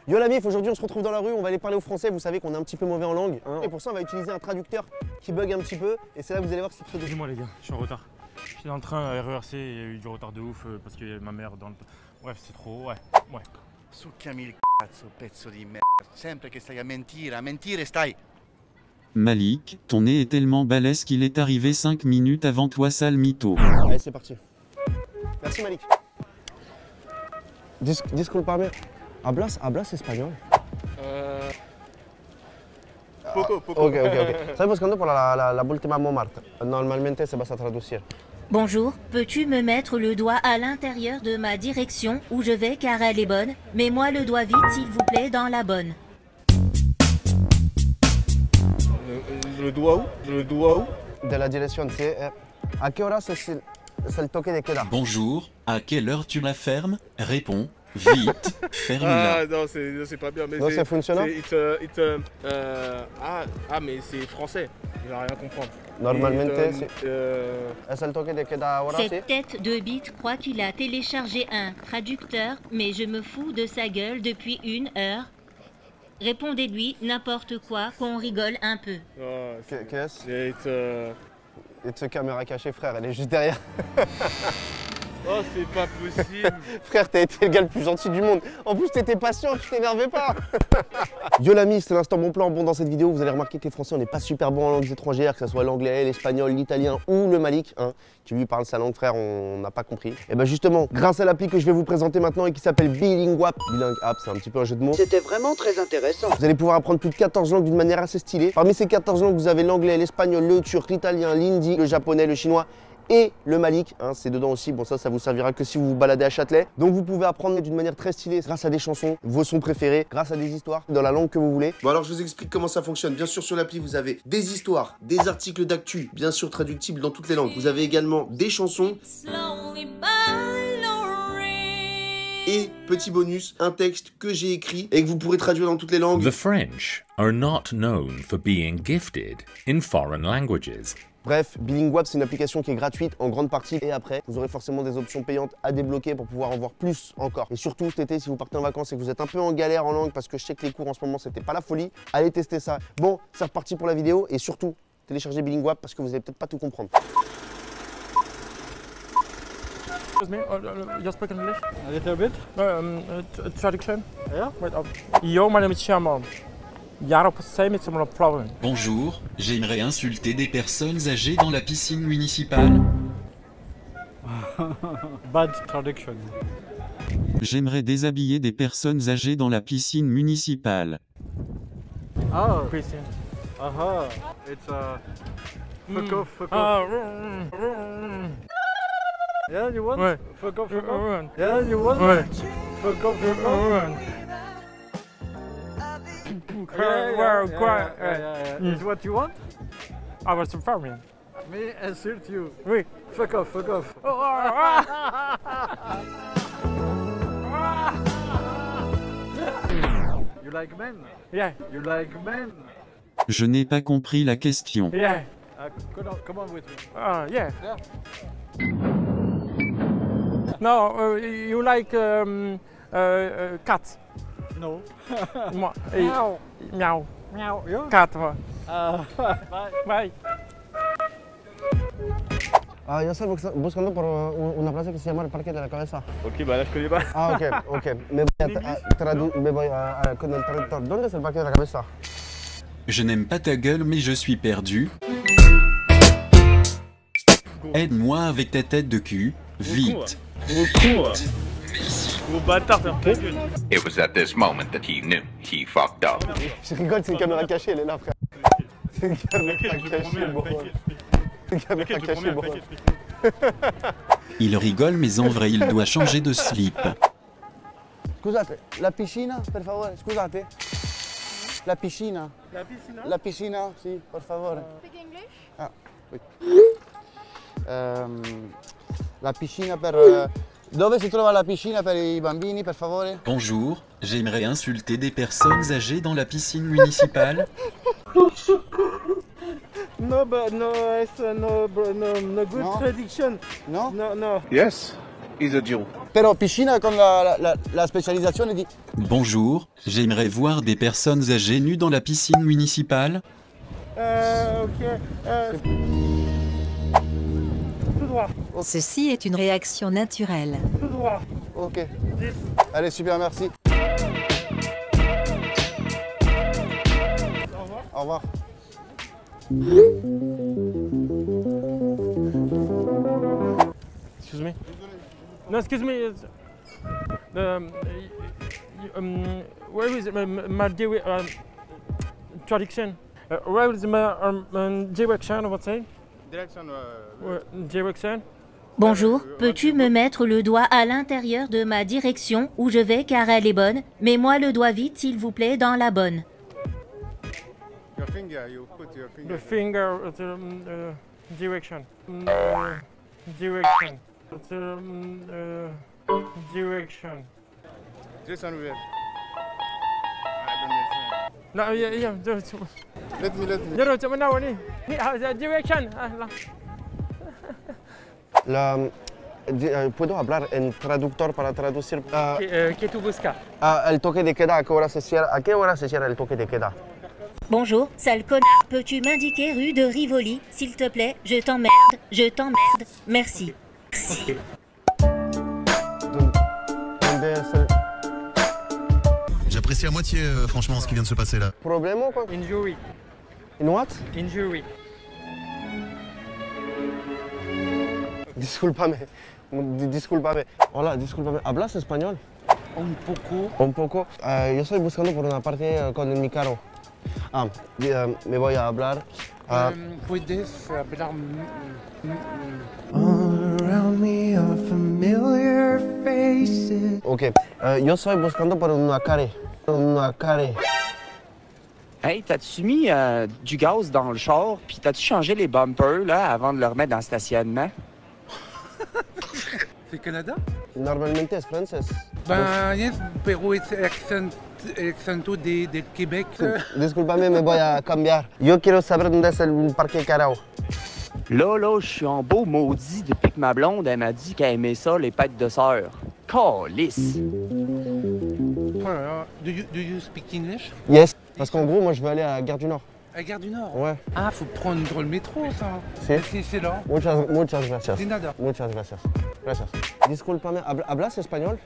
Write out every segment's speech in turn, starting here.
Yo la mif, aujourd'hui on se retrouve dans la rue, on va aller parler aux Français, vous savez qu'on est un petit peu mauvais en langue. Hein. Et pour ça on va utiliser un traducteur qui bug un petit peu. Et c'est là que vous allez voir que c'est très difficile. Dis-moi les gars, je suis en retard. J'étais dans le train RERC, il y a eu du retard de ouf parce qu'il y avait ma mère dans le... Bref, c'est trop, ouais. Succhiami il cazzo, pezzo di merda. Sempre che stai a mentire stai. Malik, ton nez est tellement balèze qu'il est arrivé 5 minutes avant toi, sale mytho. Allez, c'est parti. Merci Malik. Disculpame. Hablas español? Poco. Ok. Stai buscando por la última Montmartre. Normalmente se vas a traducir. Bonjour, peux-tu me mettre le doigt à l'intérieur de ma direction où je vais car elle est bonne? Mets-moi le doigt vite s'il vous plaît dans la bonne. Le doigt où? De la direction, c'est... À quelle heure c'est le toque de queda? Bonjour, à quelle heure tu la fermes? Réponds, vite, ferme-la. Ah non, c'est pas bien. Mais Non, ça fonctionne? Mais c'est français, il va rien comprendre. Normalmente, c'est le toque de queda ahora, si? Cette tête de bite croit qu'il a téléchargé un traducteur, mais je me fous de sa gueule depuis 1 heure. Répondez-lui n'importe quoi, qu'on rigole un peu. Qu'est-ce? It's a caméra cachée, frère, elle est juste derrière. Oh, c'est pas possible. Frère, t'as été le gars le plus gentil du monde. En plus, t'étais patient, tu t'énervais pas. Yo l'ami, c'est l'instant bon plan. Bon, dans cette vidéo, vous allez remarquer que les Français, on n'est pas super bons en langues étrangères, que ce soit l'anglais, l'espagnol, l'italien ou le Malik, hein, qui lui parle sa langue, frère, on n'a pas compris. Et bien justement, grâce à l'appli que je vais vous présenter maintenant et qui s'appelle Bilinguapp, Bilingue App, c'est un petit peu un jeu de mots. C'était vraiment très intéressant. Vous allez pouvoir apprendre plus de 14 langues d'une manière assez stylée. Parmi ces 14 langues, vous avez l'anglais, l'espagnol, le turc, l'italien, l'hindi, le japonais, le chinois et le Malik, hein, c'est dedans aussi. Bon, ça vous servira que si vous vous baladez à Châtelet. Donc vous pouvez apprendre d'une manière très stylée grâce à des chansons, vos sons préférés, grâce à des histoires dans la langue que vous voulez. Bon alors je vous explique comment ça fonctionne. Bien sûr sur l'appli vous avez des histoires, des articles d'actu, bien sûr traductibles dans toutes les langues. Vous avez également des chansons. Et petit bonus, un texte que j'ai écrit et que vous pourrez traduire dans toutes les langues. The French are not known for being gifted in foreign languages. Bref, Bilinguapp, c'est une application qui est gratuite en grande partie. Et après, vous aurez forcément des options payantes à débloquer pour pouvoir en voir plus encore. Et surtout cet été, si vous partez en vacances et que vous êtes un peu en galère en langue, parce que je sais que les cours en ce moment, c'était pas la folie, allez tester ça. Bon, c'est reparti pour la vidéo. Et surtout, téléchargez Bilinguapp parce que vous allez peut-être pas tout comprendre. Excuse me, you speak English? A little bit. Traduction? Yeah? Wait, yo, my name is Sherman. Bonjour, j'aimerais insulter des personnes âgées dans la piscine municipale. Bad traduction. J'aimerais déshabiller des personnes âgées dans la piscine municipale. Oh, Christian. aha. It's a fuck off, fuck off. Yeah, you want? Ouais. Fuck off, fuck off. Yeah, you want? Ouais. Fuck off, fuck off. Yeah. Is what you want? I was farming. Me insult you. Oui. Fuck off, fuck off. You like men? Yeah. You like men? Je n'ai pas compris la question. Yeah. Come on with me. Yeah. No, you like cat? No. Moi. Meow. Miaou. Meow. You? Cat, moi. Bye. Bye. Yo estoy buscando por una plaza que se llama el Parque de la Cabeza. Ok, bah là je connais pas. Ah, ok. Me voy con el traductor. ¿Dónde es el Parque de la Cabeza? Je n'aime pas ta gueule mais je suis perdu. Aide-moi avec ta tête de cul, vite. Gros bâtard, ferme ta gueule. It was at this moment that he knew he fucked up. Je rigole, c'est une caméra cachée, elle est là, frère. C'est une caméra cachée, bro. C'est une caméra cachée, bro. Il rigole mais en vrai il doit changer de slip. Scusate, la piscina, per favore, scusate. La piscina. La piscina? La piscina, sì, per favore. Speak English? Ah, oui. La piscina per... Dove si trova la piscina per i bambini, per favore? Bonjour, j'aimerais insulter des personnes âgées dans la piscine municipale. No, but no, it's no good No? tradition. No? No. Yes, idiot. Però piscina con la specializzazione di... Bonjour, j'aimerais voir des personnes âgées nues dans la piscine municipale. Tout droit, Ceci est une réaction naturelle. tout droit. Ok. Allez, super, merci. Au revoir. Excuse me. No, excuse me. Where is my traduction? Where is my direction? What's it? Direction. Bonjour, peux-tu me mettre le doigt à l'intérieur de ma direction où je vais car elle est bonne? Mets-moi le doigt vite s'il vous plaît dans la bonne. Your finger, you put your finger. The finger direction. Direction. Direction. This one where? I don't understand. No, yeah. Let me. Direction. ¿Puedo hablar en traductor para traducir? ¿Qué tú buscas? El toque de queda, ¿a qué hora se cierra? ¿A qué hora se cierra el toque de queda? Bonjour, sale connard, peux-tu m'indiquer rue de Rivoli, s'il te plaît? Je t'emmerde, merci. J'apprécie à moitié, franchement, ce qui vient de se passer là. Problème ou quoi? Injury. In what? Injury. Discúlpame. Hola, discúlpame. ¿Hablas español? Un poco. Un poco. Yo estoy buscando por una parte con mi carro. Me voy a hablar. ¿Puedes hablar? Ok. Yo estoy buscando por una carre. Hey, t'as-tu mis du gaz dans le char, puis t'as-tu changé les bumpers là, avant de le remettre dans le stationnement? C'est Canada? Normalmente es francés. Ben, yes, pero es accento del Québec. Discúlpame, me voy a cambiar. Yo quiero saber dónde es el parque Carao. Là, je suis en beau maudit depuis que ma blonde, elle m'a dit qu'elle aimait ça, les pêtes de sœur. Calice! Do you speak English? Yes. Parce qu'en gros, moi, je veux aller à la gare du Nord. À Gare du Nord? Ouais. Ah, faut prendre le métro, ça. C'est là. Muchas gracias. De nada. Muchas gracias. Gracias. Discúlpame, ¿hablas español?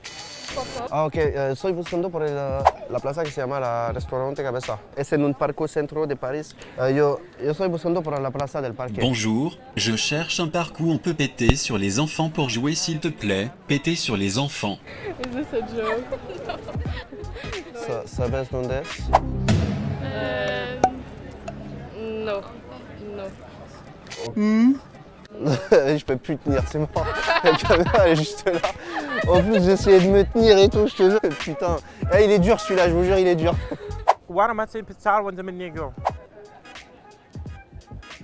Ok, estoy buscando por la plaza que se llama la Restaurante Cabeza. Es en un parque centro de París. Yo estoy buscando por la plaza del parque. Bonjour, je cherche un parc où on peut péter sur les enfants pour jouer s'il te plaît. Péter sur les enfants. Is this a joke? ¿Sabes dónde es? No. Je peux plus tenir, c'est mort. La caméra elle est juste là. En plus, j'essayais de me tenir et tout, je te jure. Putain. Il est dur celui-là, je vous jure, il est dur.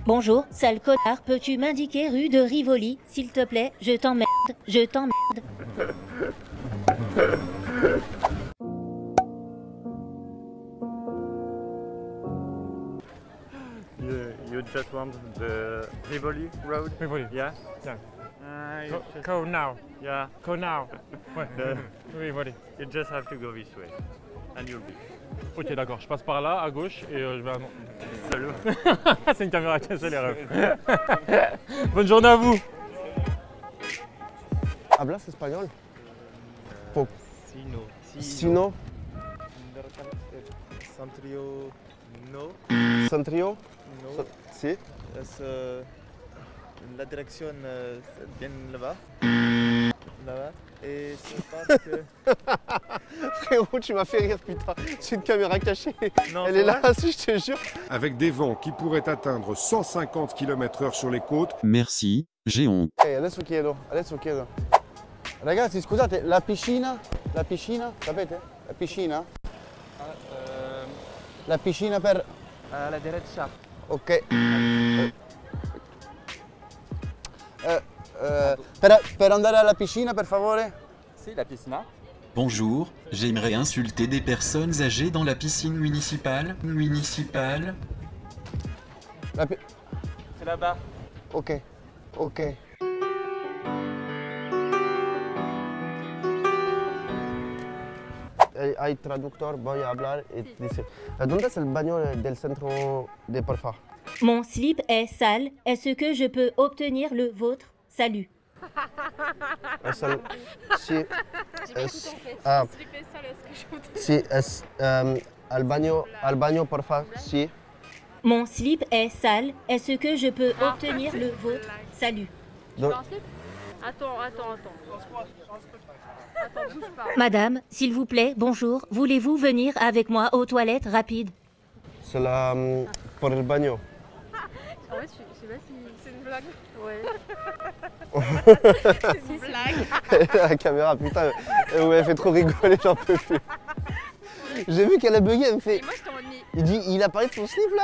Bonjour, sale connard, peux-tu m'indiquer rue de Rivoli, s'il te plaît? Je t'emmerde. You just want the Rivoli road? Rivoli. Yeah? Yeah. Go now. Yeah. Go now. Rivoli. You just have to go this way. And you'll be. Ok, d'accord. Je passe par là, à gauche, et je vais à... Salut. C'est une caméra cachée, les rêves. Bonne journée à vous. ¿Hablas español? Sino. Santrio. No. Santrio? No. Si. Es la direction bien là-bas. Là-bas. Et c'est parce que... Frérot, tu m'as fait rire, putain. C'est une caméra cachée. Non, elle est là, si je te jure. Avec des vents qui pourraient atteindre 150 km/h sur les côtes. Merci, j'ai honte. Adesso chiedo. Ragazzi, scusate, la piscina, sapete? La piscina? La piscina per... La derecha. Ok. Per andare alla piscina, per favore? Si, la piscina. Bonjour, j'aimerais insulter des personnes âgées dans la piscine municipale. C'est là-bas. Ok. hay traductor, voy a hablar y dice, ¿dónde es el baño del centro de porfa? Mon slip est sale. Est-ce que je peux obtenir le vôtre? Salut. Si, J'ai pas écouté en fait. ah, Si slip est sale, est-ce que je peux te- si, es, al baño, porfa, si. Mon slip est sale. Est-ce que je peux obtenir le vôtre? Salut. Tu veux un slip? Attends. Attends, bouge pas. Madame, s'il vous plaît, bonjour. Voulez-vous venir avec moi aux toilettes rapide? C'est la por el baño. En vrai, je sais pas si... C'est une blague? Ouais. C'est une blague. La caméra, putain, elle fait trop rigoler, j'en peux plus. J'ai vu qu'elle a bugué, elle me fait... Et moi, je t'en ai mis... Il dit, il a parlé de son slip là?